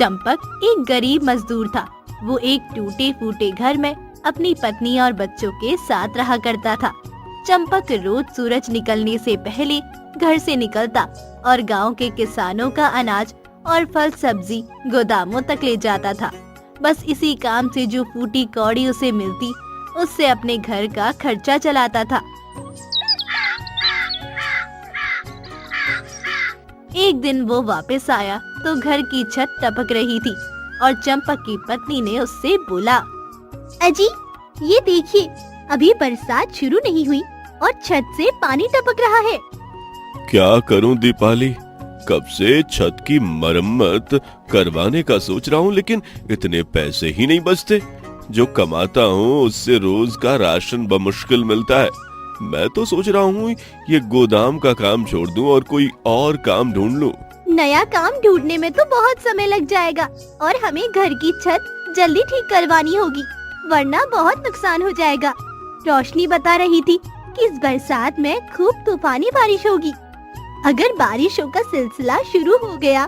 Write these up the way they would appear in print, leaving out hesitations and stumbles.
चंपक एक गरीब मजदूर था। वो एक टूटे फूटे घर में अपनी पत्नी और बच्चों के साथ रहा करता था। चंपक रोज सूरज निकलने से पहले घर से निकलता और गांव के किसानों का अनाज और फल सब्जी गोदामों तक ले जाता था। बस इसी काम से जो फूटी कौड़ी उसे मिलती, उससे अपने घर का खर्चा चलाता था। एक दिन वो वापस आया तो घर की छत टपक रही थी और चंपक की पत्नी ने उससे बोला, अजी, ये देखिए, अभी बरसात शुरू नहीं हुई और छत से पानी टपक रहा है। क्या करूं दीपाली, कब से छत की मरम्मत करवाने का सोच रहा हूं, लेकिन इतने पैसे ही नहीं बचते। जो कमाता हूं उससे रोज का राशन बमुश्किल मिलता है। मैं तो सोच रहा हूं ये गोदाम का काम छोड़ दूं और कोई और काम ढूंढ लूं। नया काम ढूंढने में तो बहुत समय लग जाएगा और हमें घर की छत जल्दी ठीक करवानी होगी, वरना बहुत नुकसान हो जाएगा। रोशनी बता रही थी कि इस बरसात में खूब तूफानी बारिश होगी। अगर बारिशों का सिलसिला शुरू हो गया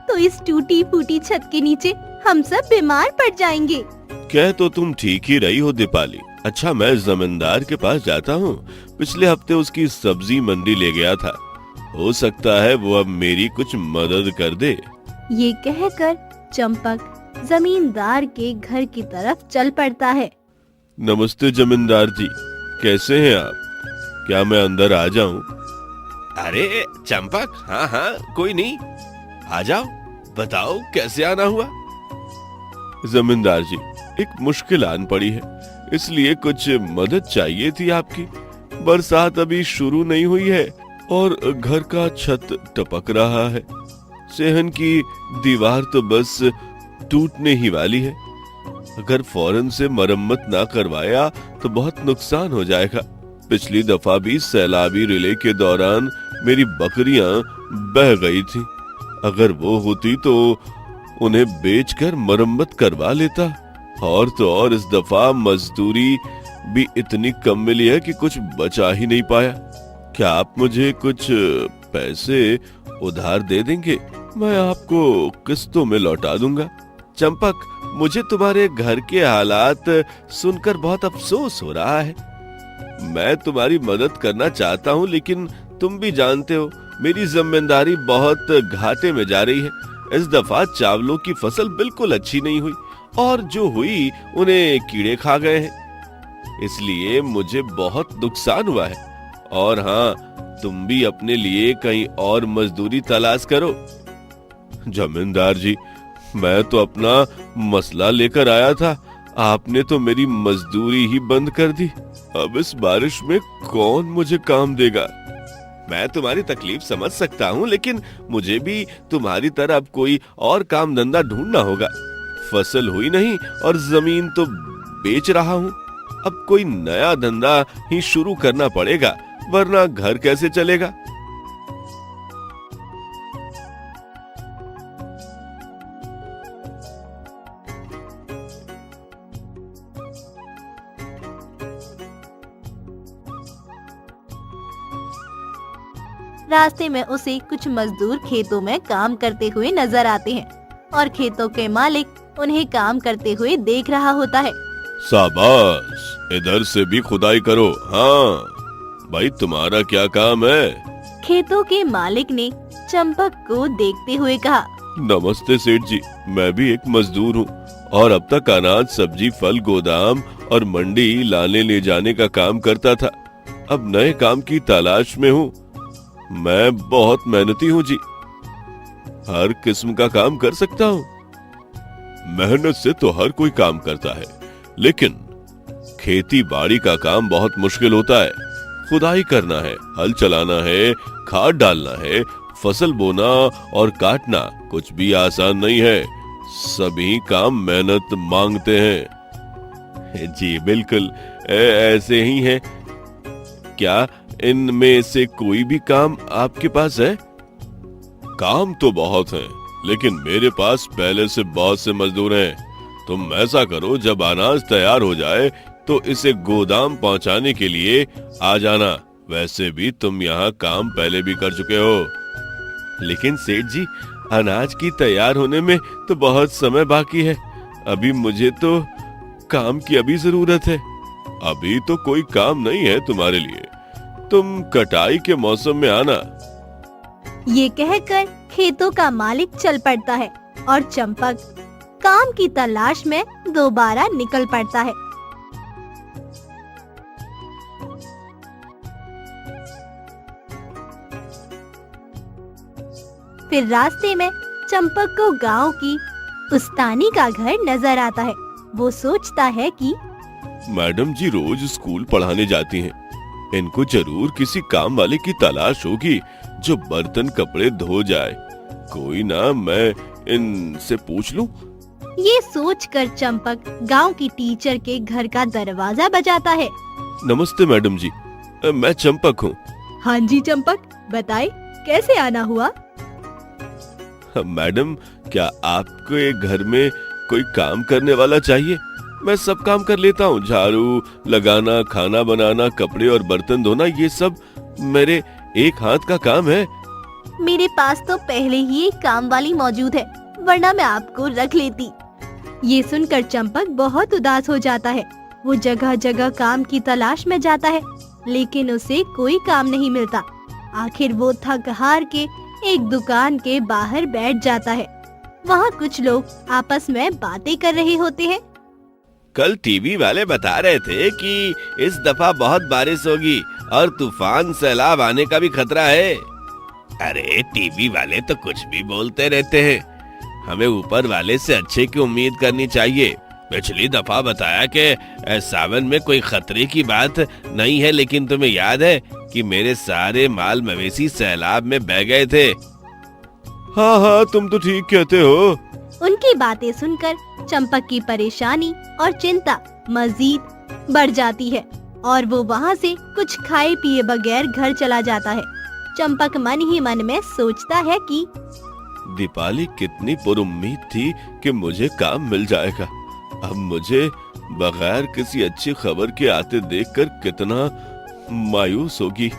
तो इस टूटी फूटी छत के नीचे हम सब बीमार पड़ जाएंगे। कह तो तुम ठीक ही रही हो दीपाली। अच्छा, मैं जमींदार के पास जाता हूँ। पिछले हफ्ते उसकी सब्जी मंडी ले गया था, हो सकता है वो अब मेरी कुछ मदद कर दे। ये कहकर चंपक जमींदार के घर की तरफ चल पड़ता है। नमस्ते जमींदार जी, कैसे हैं आप? क्या मैं अंदर आ जाऊं? अरे चंपक, हाँ हाँ, कोई नहीं, आ जाओ। बताओ कैसे आना हुआ? जमींदार जी, एक मुश्किल आन पड़ी है, इसलिए कुछ मदद चाहिए थी आपकी। बरसात अभी शुरू नहीं हुई है और घर का छत टपक रहा है। सेहन की दीवार तो बस टूटने ही वाली है। अगर फौरन से मरम्मत ना करवाया तो बहुत नुकसान हो जाएगा। पिछली दफा भी सैलाबी रिले के दौरान मेरी बकरियां बह गई थी। अगर वो होती तो उन्हें बेचकर मरम्मत करवा लेता। और तो और इस दफा मजदूरी भी इतनी कम मिली है कि कुछ बचा ही नहीं पाया। क्या आप मुझे कुछ पैसे उधार दे देंगे? मैं आपको किस्तों में लौटा दूंगा। चंपक, मुझे तुम्हारे घर के हालात सुनकर बहुत अफसोस हो रहा है। मैं तुम्हारी मदद करना चाहता हूँ, लेकिन तुम भी जानते हो मेरी जिम्मेदारी बहुत घाटे में जा रही है। इस दफा चावलों की फसल बिल्कुल अच्छी नहीं हुई और जो हुई उन्हें कीड़े खा गए हैं, इसलिए मुझे बहुत नुकसान हुआ है। और हाँ, तुम भी अपने लिए कहीं और मजदूरी तलाश करो। जमींदार जी, मैं तो अपना मसला लेकर आया था, आपने तो मेरी मजदूरी ही बंद कर दी। अब इस बारिश में कौन मुझे काम देगा? मैं तुम्हारी तकलीफ समझ सकता हूँ, लेकिन मुझे भी तुम्हारी तरह अब कोई और काम धंधा ढूंढना होगा। फसल हुई नहीं और जमीन तो बेच रहा हूँ। अब कोई नया धंधा ही शुरू करना पड़ेगा, वरना घर कैसे चलेगा? रास्ते में उसे कुछ मजदूर खेतों में काम करते हुए नजर आते हैं और खेतों के मालिक उन्हें काम करते हुए देख रहा होता है। शाबाश, इधर से भी खुदाई करो। हाँ भाई, तुम्हारा क्या काम है? खेतों के मालिक ने चंपक को देखते हुए कहा, नमस्ते सेठ जी, मैं भी एक मजदूर हूँ और अब तक अनाज सब्जी फल गोदाम और मंडी लाने ले जाने का काम करता था। अब नए काम की तलाश में हूँ। मैं बहुत मेहनती हूँ जी, हर किस्म का काम कर सकता हूँ। मेहनत से तो हर कोई काम करता है, लेकिन खेती बाड़ी का काम बहुत मुश्किल होता है। खुदाई करना है, हल चलाना है, खाद डालना है, फसल बोना और काटना कुछ भी आसान नहीं है। सभी काम मेहनत मांगते हैं। जी बिल्कुल, ऐसे ही है। क्या इनमें से कोई भी काम आपके पास है? काम तो बहुत हैं, लेकिन मेरे पास पहले से बहुत से मजदूर हैं। तुम ऐसा करो, जब अनाज तैयार हो जाए तो इसे गोदाम पहुंचाने के लिए आ जाना। वैसे भी तुम यहाँ काम पहले भी कर चुके हो। लेकिन सेठ जी, अनाज की तैयार होने में तो बहुत समय बाकी है। अभी मुझे तो काम की अभी जरूरत है। अभी तो कोई काम नहीं है तुम्हारे लिए, तुम कटाई के मौसम में आना। ये कहकर खेतों का मालिक चल पड़ता है और चंपक काम की तलाश में दोबारा निकल पड़ता है। फिर रास्ते में चंपक को गांव की उस्तानी का घर नजर आता है। वो सोचता है कि मैडम जी रोज स्कूल पढ़ाने जाती हैं। इनको जरूर किसी काम वाले की तलाश होगी जो बर्तन कपड़े धो जाए। कोई ना, मैं इनसे पूछ लूं। ये सोचकर चंपक गांव की टीचर के घर का दरवाजा बजाता है। नमस्ते मैडम जी, मैं चंपक हूँ। हाँ जी चंपक, बताए कैसे आना हुआ? मैडम, क्या आपके घर में कोई काम करने वाला चाहिए? मैं सब काम कर लेता हूँ। झाड़ू लगाना, खाना बनाना, कपड़े और बर्तन धोना, ये सब मेरे एक हाथ का काम है। मेरे पास तो पहले ही एक काम वाली मौजूद है, वरना मैं आपको रख लेती। ये सुनकर चंपक बहुत उदास हो जाता है। वो जगह जगह काम की तलाश में जाता है, लेकिन उसे कोई काम नहीं मिलता। आखिर वो थक हार के एक दुकान के बाहर बैठ जाता है। वहाँ कुछ लोग आपस में बातें कर रहे होते हैं। कल टीवी वाले बता रहे थे कि इस दफा बहुत बारिश होगी और तूफान सैलाब आने का भी खतरा है। अरे टीवी वाले तो कुछ भी बोलते रहते हैं, हमें ऊपर वाले से अच्छे की उम्मीद करनी चाहिए। पिछली दफा बताया कि सावन में कोई खतरे की बात नहीं है, लेकिन तुम्हें याद है कि मेरे सारे माल मवेशी सैलाब में बह गए थे। हाँ हाँ, तुम तो ठीक कहते हो। उनकी बातें सुनकर चंपक की परेशानी और चिंता मजीद बढ़ जाती है और वो वहाँ से कुछ खाए पिए बगैर घर चला जाता है। चंपक मन ही मन में सोचता है कि दीपाली कितनी पुरुम्मीद थी कि मुझे काम मिल जाएगा। अब मुझे बगैर किसी अच्छी खबर के आते देखकर कितना मायूस होगी।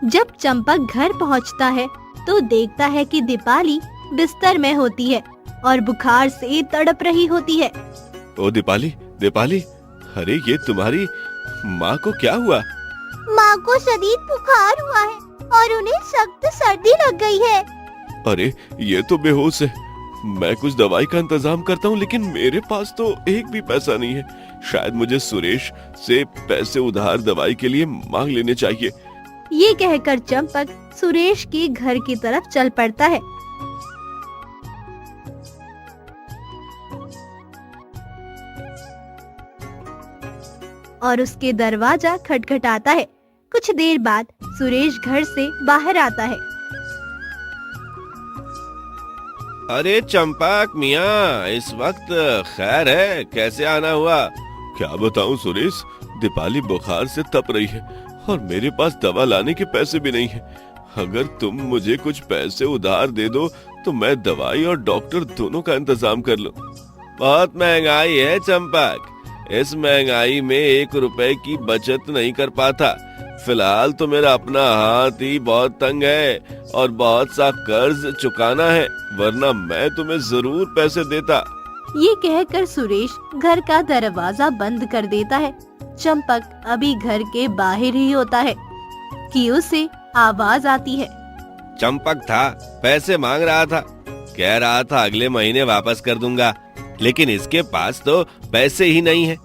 जब चंपक घर पहुंचता है तो देखता है कि दीपाली बिस्तर में होती है और बुखार से तड़प रही होती है। ओ दीपाली, दीपाली, अरे ये तुम्हारी माँ को क्या हुआ? माँ को शदीद बुखार हुआ है और उन्हें सख्त सर्दी लग गई है। अरे ये तो बेहोश है। मैं कुछ दवाई का इंतजाम करता हूँ, लेकिन मेरे पास तो एक भी पैसा नहीं है। शायद मुझे सुरेश से पैसे उधार दवाई के लिए मांग लेने चाहिए। ये कहकर चंपक सुरेश के घर की तरफ चल पड़ता है। और उसके दरवाजा खटखटाता है। कुछ देर बाद सुरेश घर से बाहर आता है। अरे चंपक मियाँ, इस वक्त खैर है, कैसे आना हुआ? क्या बताऊं सुरेश, दीपाली बुखार से तप रही है और मेरे पास दवा लाने के पैसे भी नहीं है। अगर तुम मुझे कुछ पैसे उधार दे दो तो मैं दवाई और डॉक्टर दोनों का इंतजाम कर लूं। बहुत महंगाई है चंपक, इस महंगाई में 1 रुपए की बचत नहीं कर पाता। फिलहाल तो मेरा अपना हाथ ही बहुत तंग है और बहुत सा कर्ज चुकाना है, वरना मैं तुम्हें जरूर पैसे देता। ये कहकर सुरेश घर का दरवाजा बंद कर देता है। चंपक अभी घर के बाहर ही होता है कि उसे आवाज आती है। चंपक था, पैसे मांग रहा था, कह रहा था अगले महीने वापस कर दूंगा, लेकिन इसके पास तो पैसे ही नहीं है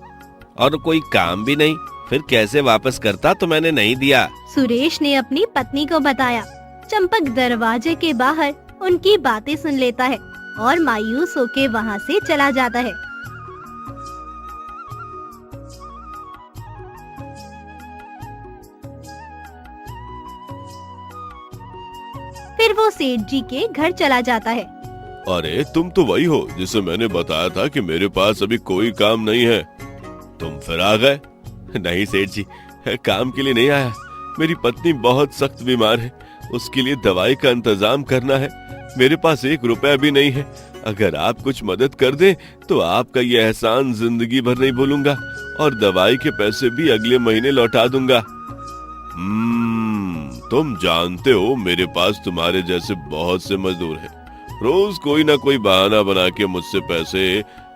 और कोई काम भी नहीं, फिर कैसे वापस करता, तो मैंने नहीं दिया। सुरेश ने अपनी पत्नी को बताया। चंपक दरवाजे के बाहर उनकी बातें सुन लेता है और मायूस होके वहाँ से चला जाता है। फिर वो सेठ जी के घर चला जाता है। अरे तुम तो वही हो जिसे मैंने बताया था कि मेरे पास अभी कोई काम नहीं है। तुम फिर आ गए। नहीं सेठ जी, काम के लिए नहीं आया। मेरी पत्नी बहुत सख्त बीमार है, उसके लिए दवाई का इंतजाम करना है। मेरे पास 1 रुपया भी नहीं है। अगर आप कुछ मदद कर दें तो आपका ये एहसान जिंदगी भर नहीं भूलूंगा और दवाई के पैसे भी अगले महीने लौटा दूंगा। तुम जानते हो मेरे पास तुम्हारे जैसे बहुत से मजदूर हैं। रोज कोई ना कोई बहाना बना के मुझसे पैसे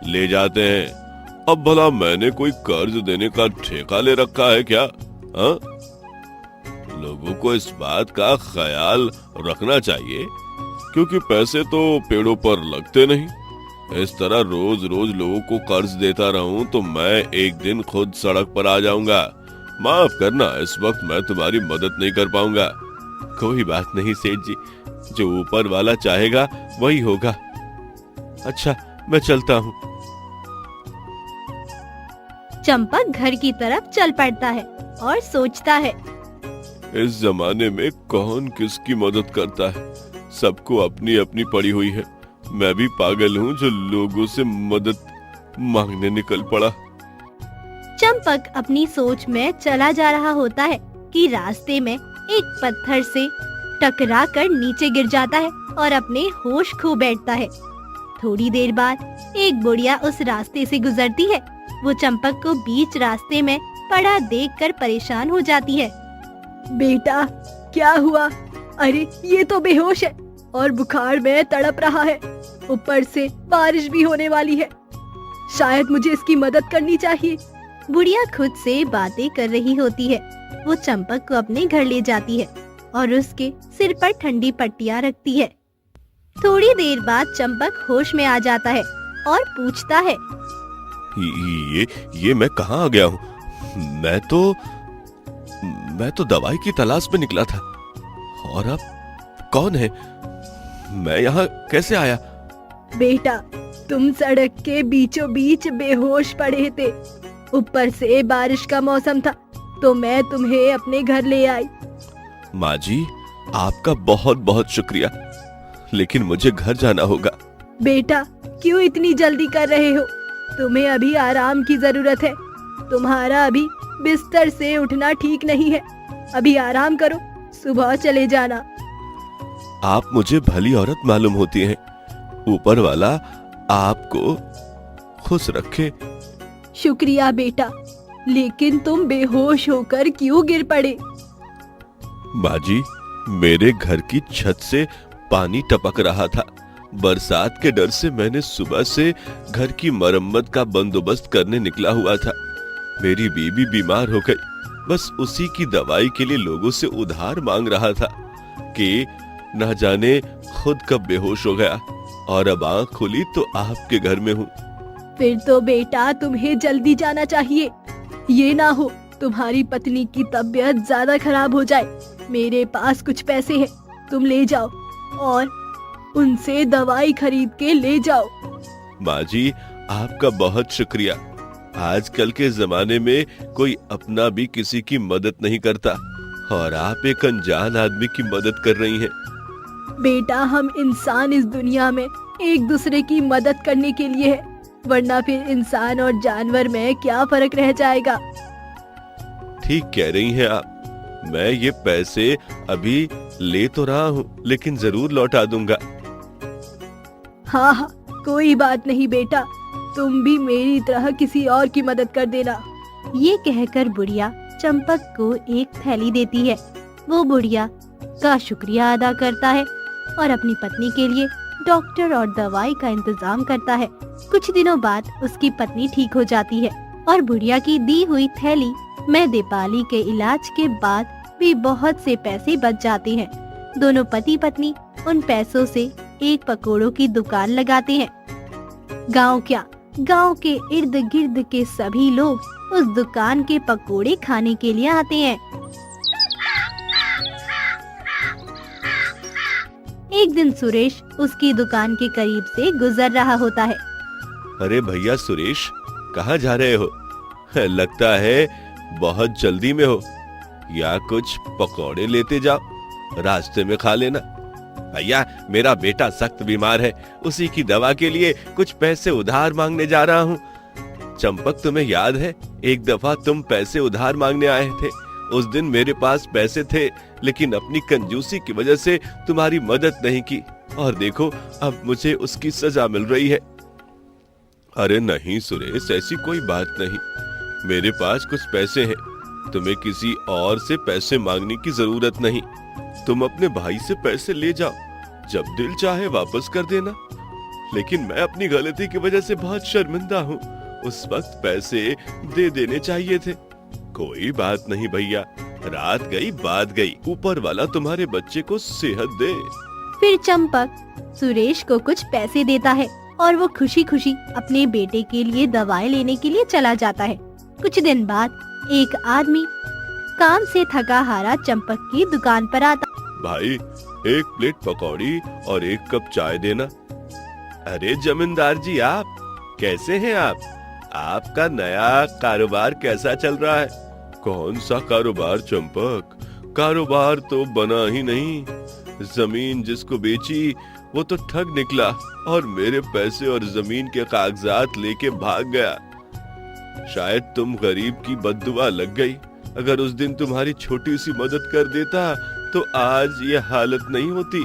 ले जाते हैं। अब भला मैंने कोई कर्ज देने का ठेका ले रखा है क्या? हाँ? लोगों को इस बात का ख्याल रखना चाहिए, क्योंकि पैसे तो पेड़ों पर लगते नहीं। इस तरह रोज रोज लोगों को कर्ज देता रहूं तो मैं एक दिन खुद सड़क पर आ जाऊंगा। माफ करना, इस वक्त मैं तुम्हारी मदद नहीं कर पाऊंगा। कोई बात नहीं सेठ जी, जो ऊपर वाला चाहेगा वही होगा। अच्छा, मैं चलता हूँ। चंपक घर की तरफ चल पड़ता है और सोचता है, इस जमाने में कौन किसकी मदद करता है? सबको अपनी अपनी पड़ी हुई है। मैं भी पागल हूँ जो लोगों से मदद मांगने निकल पड़ा। चंपक अपनी सोच में चला जा रहा होता है कि रास्ते में एक पत्थर से टकराकर नीचे गिर जाता है और अपने होश खो बैठता है। थोड़ी देर बाद एक बुढ़िया उस रास्ते से गुजरती है। वो चंपक को बीच रास्ते में पड़ा देखकर परेशान हो जाती है। बेटा, क्या हुआ? अरे ये तो बेहोश है और बुखार में तड़प रहा है। ऊपर से बारिश भी होने वाली है। शायद मुझे इसकी मदद करनी चाहिए। बुढ़िया खुद से बातें कर रही होती है। वो चंपक को अपने घर ले जाती है और उसके सिर पर ठंडी पट्टियां रखती है। थोड़ी देर बाद चंपक होश में आ जाता है और पूछता है, ये मैं कहाँ आ गया हूँ? मैं तो दवाई की तलाश में निकला था। और अब कौन है? मैं यहाँ कैसे आया? बेटा, तुम सड़क के बीचों बीच बेहोश पड़े थे। ऊपर से बारिश का मौसम था तो मैं तुम्हें अपने घर ले आई। माँ जी, आपका बहुत बहुत शुक्रिया, लेकिन मुझे घर जाना होगा। बेटा, क्यों इतनी जल्दी कर रहे हो? तुम्हें अभी आराम की जरूरत है। तुम्हारा अभी बिस्तर से उठना ठीक नहीं है। अभी आराम करो, सुबह चले जाना। आप मुझे भली औरत मालूम होती हैं। ऊपर वाला आपको खुश रखे। शुक्रिया बेटा, लेकिन तुम बेहोश होकर क्यों गिर पड़े? बाजी, मेरे घर की छत से पानी टपक रहा था। बरसात के डर से मैंने सुबह से घर की मरम्मत का बंदोबस्त करने निकला हुआ था। मेरी बीवी बीमार हो गई। बस उसी की दवाई के लिए लोगों से उधार मांग रहा था कि न जाने खुद कब बेहोश हो गया, और अब आँख खुली तो आपके घर में हूँ। फिर तो बेटा तुम्हें जल्दी जाना चाहिए। ये ना हो तुम्हारी पत्नी की तबीयत ज्यादा खराब हो जाए। मेरे पास कुछ पैसे हैं, तुम ले जाओ और उनसे दवाई खरीद के ले जाओ। माँ जी, आपका बहुत शुक्रिया। आजकल के जमाने में कोई अपना भी किसी की मदद नहीं करता, और आप एक अनजान आदमी की मदद कर रही हैं। बेटा, हम इंसान इस दुनिया में एक दूसरे की मदद करने के लिए है, वरना फिर इंसान और जानवर में क्या फर्क रह जाएगा? ठीक कह रही हैं आप। मैं ये पैसे अभी ले तो रहा हूँ, लेकिन जरूर लौटा दूंगा। हाँ हाँ, कोई बात नहीं बेटा, तुम भी मेरी तरह किसी और की मदद कर देना। ये कहकर बुढ़िया चंपक को एक थैली देती है। वो बुढ़िया का शुक्रिया अदा करता है और अपनी पत्नी के लिए डॉक्टर और दवाई का इंतजाम करता है। कुछ दिनों बाद उसकी पत्नी ठीक हो जाती है और बुढ़िया की दी हुई थैली में दीपाली के इलाज के बाद भी बहुत से पैसे बच जाते हैं। दोनों पति पत्नी उन पैसों से एक पकोड़ों की दुकान लगाते हैं। गांव क्या, गांव के इर्द गिर्द के सभी लोग उस दुकान के पकोड़े खाने के लिए आते हैं। एक दिन सुरेश उसकी दुकान के करीब से गुजर रहा होता है। अरे भैया सुरेश, कहाँ जा रहे हो? लगता है बहुत जल्दी में हो। या कुछ पकौड़े लेते जाओ, रास्ते में खा लेना। भैया, मेरा बेटा सख्त बीमार है, उसी की दवा के लिए कुछ पैसे उधार मांगने जा रहा हूँ। चंपक, तुम्हें याद है एक दफा तुम पैसे उधार मांगने आए थे? उस दिन मेरे पास पैसे थे, लेकिन अपनी कंजूसी की वजह से तुम्हारी मदद नहीं की, और देखो अब मुझे उसकी सजा मिल रही है। अरे नहीं सुरेश, ऐसी कोई बात नहीं। मेरे पास कुछ पैसे हैं, तुम्हें किसी और से पैसे मांगने की जरूरत नहीं। तुम अपने भाई से पैसे ले जाओ, जब दिल चाहे वापस कर देना। लेकिन मैं अपनी गलती की वजह से बहुत शर्मिंदा हूँ। उस वक्त पैसे दे देने चाहिए थे। कोई बात नहीं भैया, रात गई बात गई। ऊपर वाला तुम्हारे बच्चे को सेहत दे। फिर चंपक सुरेश को कुछ पैसे देता है और वो खुशी खुशी अपने बेटे के लिए दवाएं लेने के लिए चला जाता है। कुछ दिन बाद एक आदमी काम से थका हारा चंपक की दुकान पर आता। भाई, एक प्लेट पकौड़ी और एक कप चाय देना। अरे जमींदार जी, आप कैसे हैं? आपका नया कारोबार कैसा चल रहा है? कौन सा कारोबार चंपक? कारोबार तो बना ही नहीं। जमीन जिसको बेची वो तो ठग निकला और मेरे पैसे और जमीन के कागजात लेके भाग गया। शायद तुम गरीब की बद्दुआ लग गई। अगर उस दिन तुम्हारी छोटी सी मदद कर देता तो आज ये हालत नहीं होती।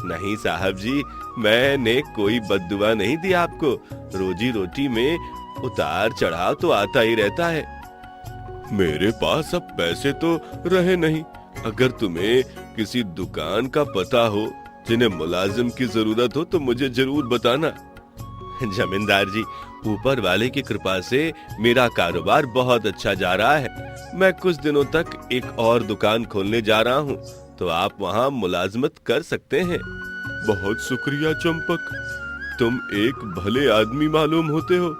नहीं साहब जी, मैंने कोई बद्दुआ नहीं दी आपको। रोजी रोटी में उतार चढ़ाव तो आता ही रहता है। मेरे पास अब पैसे तो रहे नहीं। अगर तुम्हें किसी दुकान का पता हो जिन्हें मुलाजिम की जरूरत हो तो मुझे जरूर बताना। जमींदार जी, ऊपर वाले की कृपा से मेरा कारोबार बहुत अच्छा जा रहा है। मैं कुछ दिनों तक एक और दुकान खोलने जा रहा हूँ, तो आप वहाँ मुलाजमत कर सकते हैं। बहुत शुक्रिया चंपक, तुम एक भले आदमी मालूम होते हो।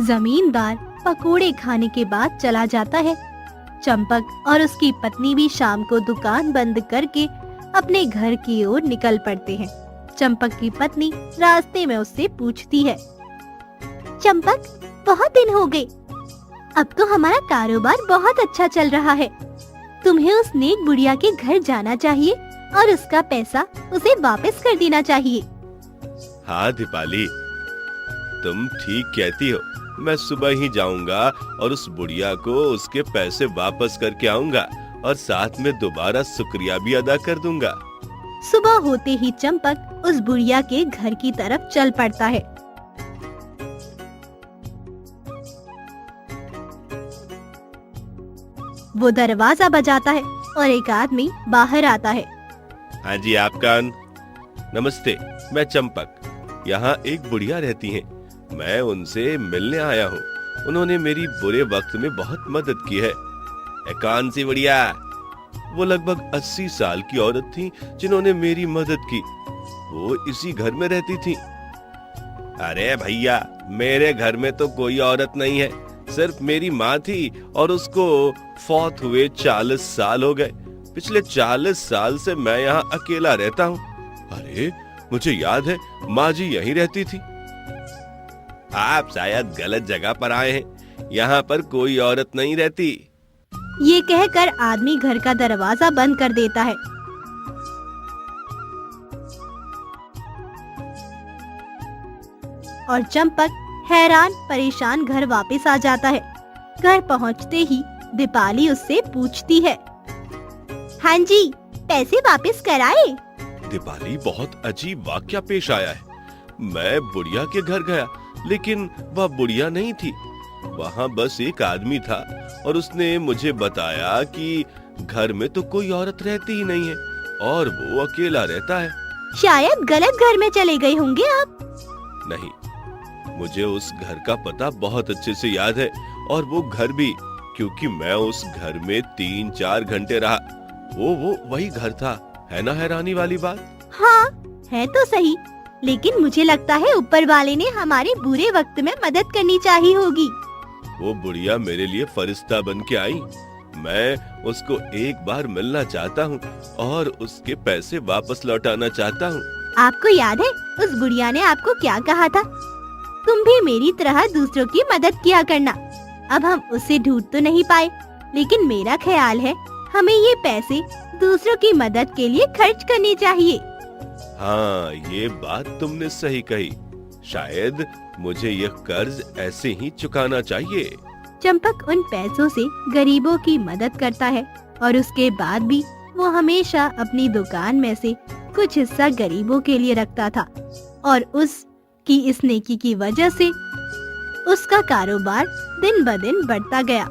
जमींदार पकोड़े खाने के बाद चला जाता है। चंपक और उसकी पत्नी भी शाम को दुकान बंद करके अपने घर की ओर निकल पड़ते हैं। चंपक की पत्नी रास्ते में उससे पूछती है, चंपक, बहुत दिन हो गए। अब तो हमारा कारोबार बहुत अच्छा चल रहा है। तुम्हें उस नेक बुढ़िया के घर जाना चाहिए और उसका पैसा उसे वापस कर देना चाहिए। हाँ दीपाली, तुम ठीक कहती हो। मैं सुबह ही जाऊंगा और उस बुढ़िया को उसके पैसे वापस करके आऊंगा और साथ में दोबारा शुक्रिया भी अदा कर दूंगा। सुबह होते ही चंपक उस बुढ़िया के घर की तरफ चल पड़ता है। वो दरवाजा बजाता है और एक आदमी बाहर आता है। हाँ जी, आप कौन? नमस्ते, मैं चंपक। यहाँ एक बुढ़िया रहती हैं। मैं उनसे मिलने आया हूँ। उन्होंने मेरी बुरे वक्त में बहुत मदद की है। कौन सी बुढ़िया? वो लगभग 80 साल की औरत थी जिन्होंने मेरी मदद की। वो इसी घर में रहती थी। अरे भैया, मेरे घर में तो कोई औरत नहीं है, सिर्फ मेरी माँ थी और उसको फौत हुए 40 साल हो गए। पिछले 40 साल से मैं यहाँ अकेला रहता हूँ। अरे मुझे याद है, माँ जी यहीं रहती थी। आप शायद गलत जगह पर आए हैं। यहाँ पर कोई औरत नहीं रहती। ये कहकर आदमी घर का दरवाजा बंद कर देता है। और चंपक हैरान परेशान घर वापस आ जाता है। घर पहुंचते ही दीपाली उससे पूछती है, हाँ जी, पैसे वापस कराए? दीपाली, बहुत अजीब वाकया पेश आया है। मैं बुढ़िया के घर गया, लेकिन वह बुढ़िया नहीं थी। वहाँ बस एक आदमी था और उसने मुझे बताया कि घर में तो कोई औरत रहती ही नहीं है और वो अकेला रहता है। शायद गलत घर में चले गए होंगे आप। नहीं, मुझे उस घर का पता बहुत अच्छे से याद है और वो घर भी, क्योंकि मैं उस घर में 3-4 घंटे रहा। वो वही घर था। है ना हैरानी वाली बात? हाँ, है तो सही, लेकिन मुझे लगता है ऊपर वाले ने हमारे बुरे वक्त में मदद करनी चाहिए होगी। वो बुढ़िया मेरे लिए फरिश्ता बन के आई। मैं उसको एक बार मिलना चाहता हूँ और उसके पैसे वापस लौटाना चाहता हूँ। आपको याद है उस बुढ़िया ने आपको क्या कहा था? तुम भी मेरी तरह दूसरों की मदद किया करना। अब हम उसे ढूंढ तो नहीं पाए, लेकिन मेरा ख्याल है हमें ये पैसे दूसरों की मदद के लिए खर्च करने चाहिए। हाँ, ये बात तुमने सही कही। शायद मुझे यह कर्ज ऐसे ही चुकाना चाहिए। चंपक उन पैसों से गरीबों की मदद करता है और उसके बाद भी वो हमेशा अपनी दुकान में से कुछ हिस्सा गरीबों के लिए रखता था और उसकी इस नेकी की वजह से उसका कारोबार दिन ब दिन बढ़ता गया।